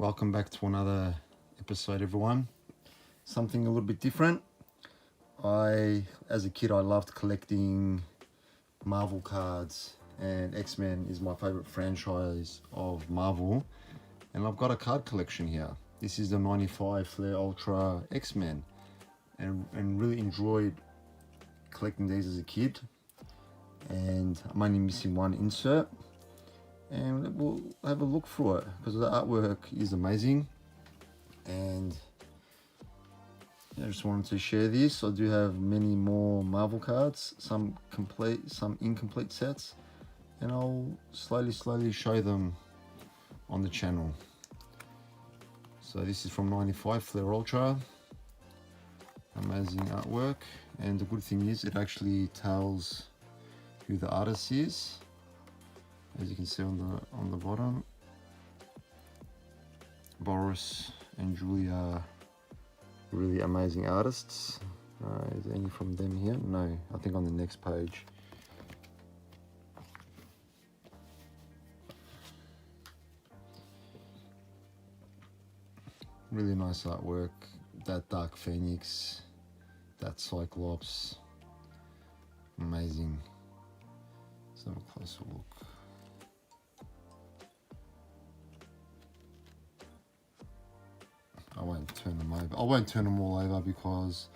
Welcome back to another episode, everyone. Something a little bit different. As a kid, I loved collecting Marvel cards, and X-Men is my favorite franchise of Marvel. And I've got a card collection here. This is the 95 Flair Ultra X-Men, and really enjoyed collecting these as a kid. And I'm only missing one insert, and we'll have a look through it because the artwork is amazing. And I just wanted to share this. I do have many more Marvel cards, some complete, some incomplete sets, and I'll slowly show them on the channel. So this is from 95 Flair Ultra. Amazing artwork, and the good thing is it actually tells who the artist is, as you can see on the bottom. Boris and Julia, really amazing artists. Is there any from them here? No, I think on the next page. Really nice artwork. That Dark Phoenix, that Cyclops, amazing. Let's have a closer look. I won't turn them over. I won't turn them all over because,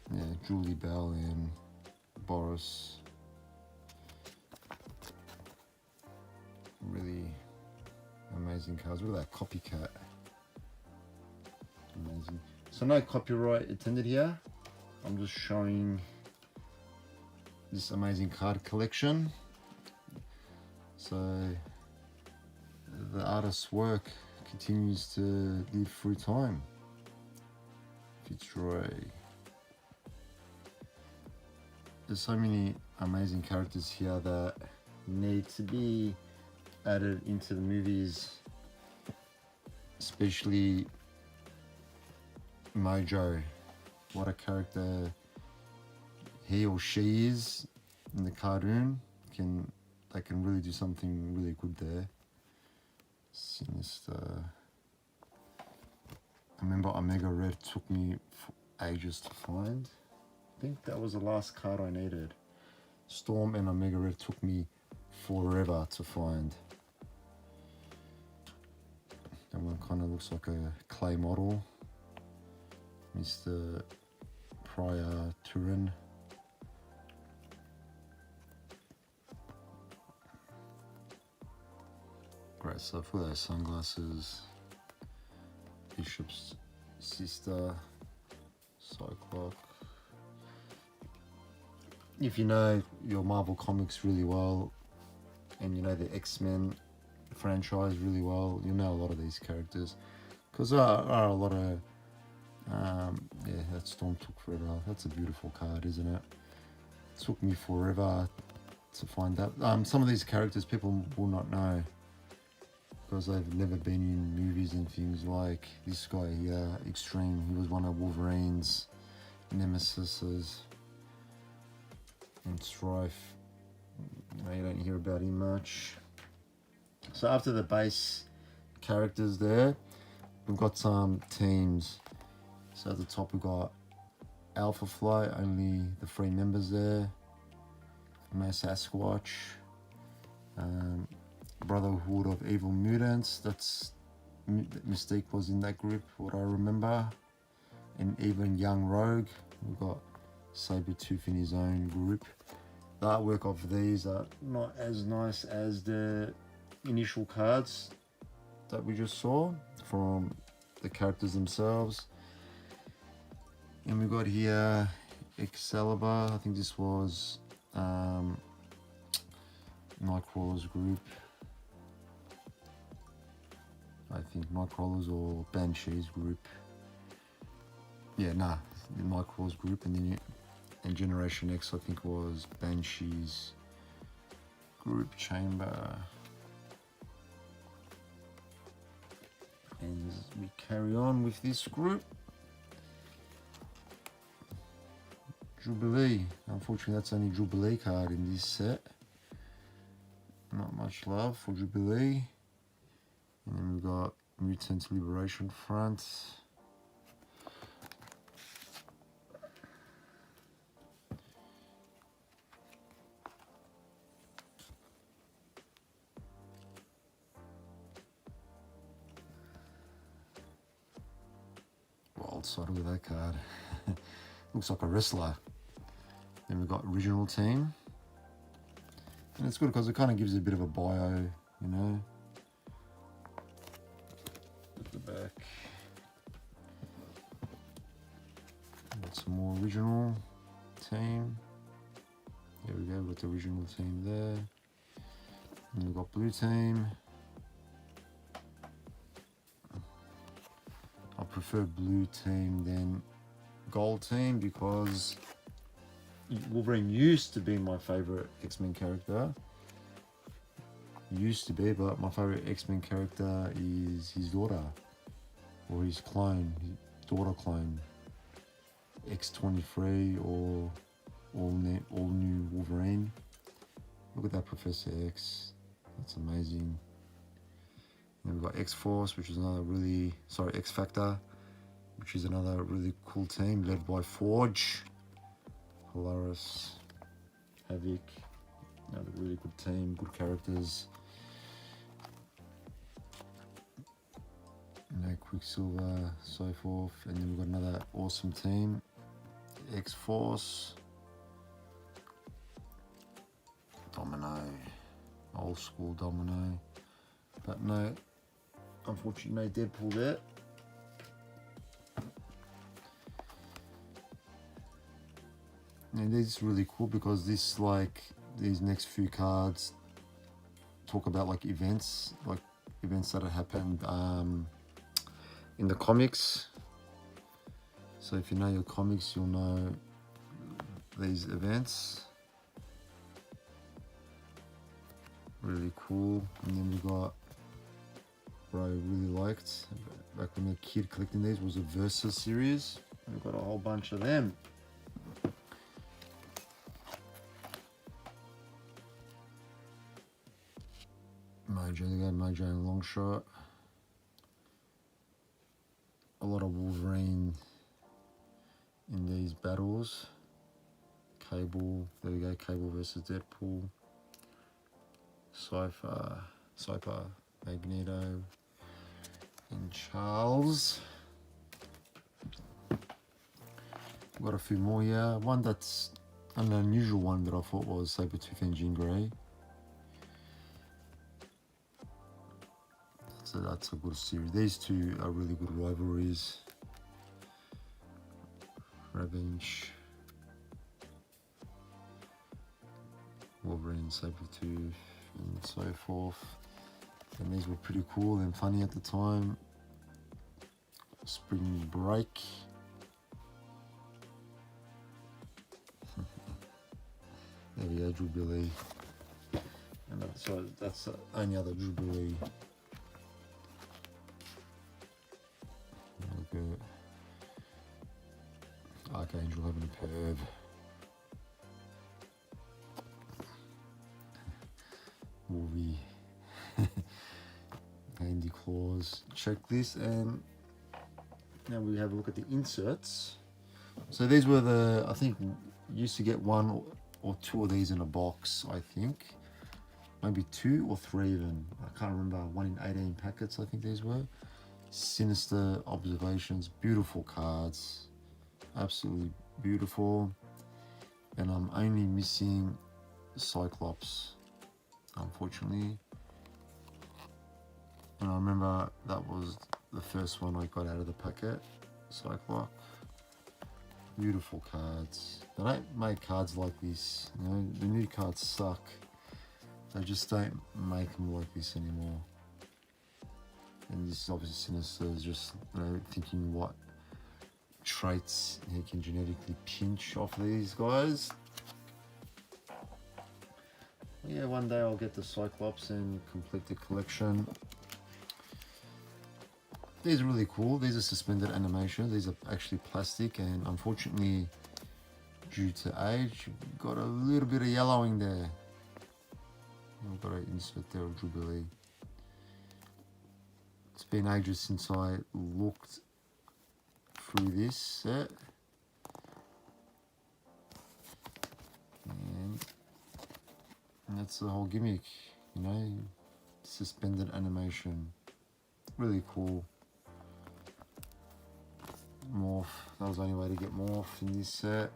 yeah, Julie Bell and Boris, really amazing cards. Look at that copycat, amazing. So no copyright intended here. I'm just showing this amazing card collection. So the artist's work continues to live through time. Fitzroy. There's so many amazing characters here that need to be added into the movies, especially Mojo. What a character he or she is in the cartoon. They can really do something really good there. Sinister. I remember Omega Red took me ages to find. I think that was the last card I needed. Storm and Omega Red took me forever to find. That one kind of looks like a clay model. Mr. Prior Turin. Great stuff. For those sunglasses. Bishop's sister. Cyclops. If you know your Marvel comics really well, and you know the X-Men franchise really well, you know a lot of these characters, because there are a lot of yeah, that Storm took forever. That's a beautiful card, isn't it? It took me forever to find that. Some of these characters people will not know because they've never been in movies and things. Like this guy here, Extreme. He was one of Wolverine's nemesises. And Strife, you don't hear about him much. So after the base characters there, we've got some teams. So at the top we've got Alpha Flight, only the 3 members there. No Sasquatch. Brotherhood of Evil Mutants, that's Mystique was in that group, what I remember. And even Young Rogue. We've got Sabretooth in his own group. The artwork of these are not as nice as the initial cards that we just saw from the characters themselves. And we've got here Excalibur. I think this was Nightcrawler's group. I think Nightcrawler's or Banshee's group. Yeah, nah, the Nightcrawler's group, and then Generation X I think was Banshee's group chamber. And we carry on with this group. Jubilee. Unfortunately, that's only Jubilee card in this set. Not much love for Jubilee. And then we've got Mutant Liberation Front. Wild side, look at that card. Looks like a wrestler. Then we've got original team. And it's good because it kind of gives a bit of a bio, you know. At the back. Got some more original team. There we go, we've got the original team there. And we've got blue team. I prefer blue team than gold team because Wolverine used to be my favorite X-Men character. Used to be, but my favorite X-Men character is his daughter, or his clone, his daughter clone, X-23 or all new Wolverine. Look at that Professor X, that's amazing. Then we've got X-Force, which is another really, sorry, X-Factor, which is another really cool team led by Forge, Polaris, Havoc, another really good team, good characters. You know, Quicksilver, so forth. And then we've got another awesome team, X-Force, Domino, old school Domino. But no, unfortunately no Deadpool there. And this is really cool because this, like, these next few cards talk about like events that have happened in the comics. So if you know your comics, you'll know these events. Really cool. And then we got what I really liked back when I was a kid collecting these was a Versus series. We've got a whole bunch of them. Mojo, they got Mojo and Longshot. A lot of Wolverine in these battles. Cable, there we go, Cable versus Deadpool. Cypher, Magneto, and Charles. We've got a few more here. One that's an unusual one that I thought was Sabretooth and Jean Grey. So that's a good series. These two are really good rivalries. Revenge, Wolverine, Sabretooth, and so forth. And these were pretty cool and funny at the time. Spring Break. There we go, Jubilee. And that's the only other Jubilee. Look at Archangel having a perv. Movie. Handy claws. Check this, and now we have a look at the inserts. So these were the, I think you used to get one or two of these in a box, I think. Maybe 2 or 3 even. I can't remember. 1 in 18 packets, I think these were. Sinister Observations. Beautiful cards. Absolutely beautiful. And I'm only missing Cyclops, unfortunately. And I remember that was the first one I got out of the packet. Cyclops. Beautiful cards. They don't make cards like this. You know, the new cards suck. They just don't make them like this anymore. And this is obviously Sinister is just, you know, thinking what traits he can genetically pinch off these guys. Yeah, one day I'll get the Cyclops and complete the collection. These are really cool. These are suspended animations. These are actually plastic, and unfortunately, due to age, you've got a little bit of yellowing there. I've got to insert there of Jubilee. It's been ages since I looked through this set. And that's the whole gimmick, you know, suspended animation. Really cool. Morph, that was the only way to get Morph in this set.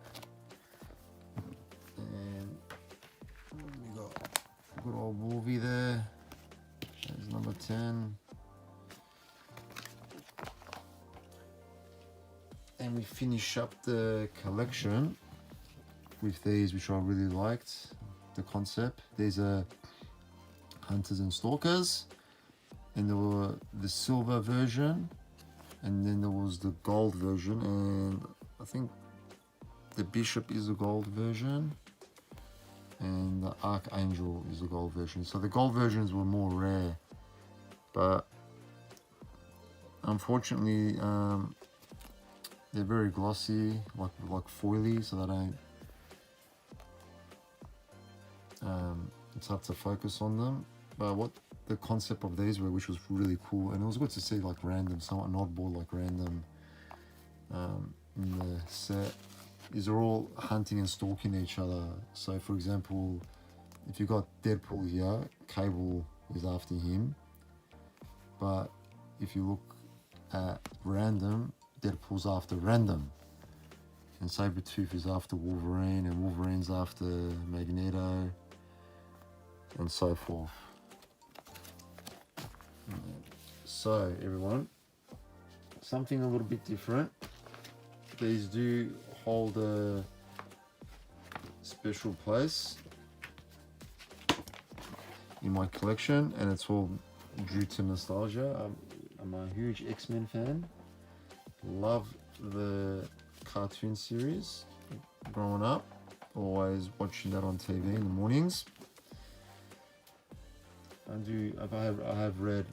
And we got good old Wolvie there. There's number 10. And we finish up the collection with these, which I really liked, the concept. These are Hunters and Stalkers, and there were the silver version, and then there was the gold version, and I think the Bishop is the gold version, and the Archangel is the gold version. So the gold versions were more rare, but unfortunately they're very glossy, like foily, so they don't. It's hard to focus on them. But what the concept of these were, which was really cool, and it was good to see like random, somewhat an oddball like random in the set, is they're all hunting and stalking each other. So for example, if you got Deadpool here, Cable is after him, but if you look at Random, Deadpool's after Random, and Sabretooth is after Wolverine, and Wolverine's after Magneto, and so forth. So everyone, something a little bit different. These do hold a special place in my collection, and it's all due to nostalgia. I'm a huge X-Men fan. Love the cartoon series growing up, always watching that on TV in the mornings. I have read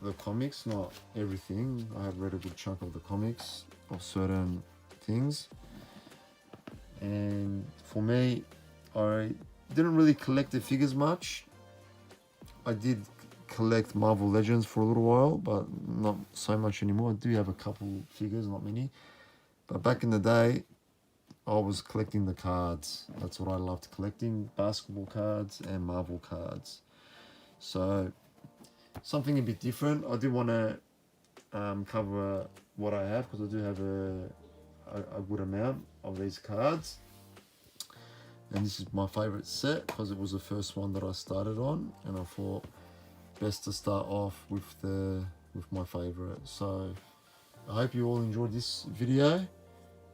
the comics, not everything. I have read a good chunk of the comics of certain things, and for me, I didn't really collect the figures much. I did collect Marvel Legends for a little while, but not so much anymore. I do have a couple figures, not many, but back in the day I was collecting the cards. That's what I loved collecting, basketball cards and Marvel cards. So something a bit different. I do want to cover what I have, because I do have a good amount of these cards, and this is my favorite set because it was the first one that I started on, and I thought best to start off with my favorite. So I hope you all enjoyed this video,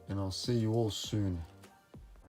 and I'll see you all soon.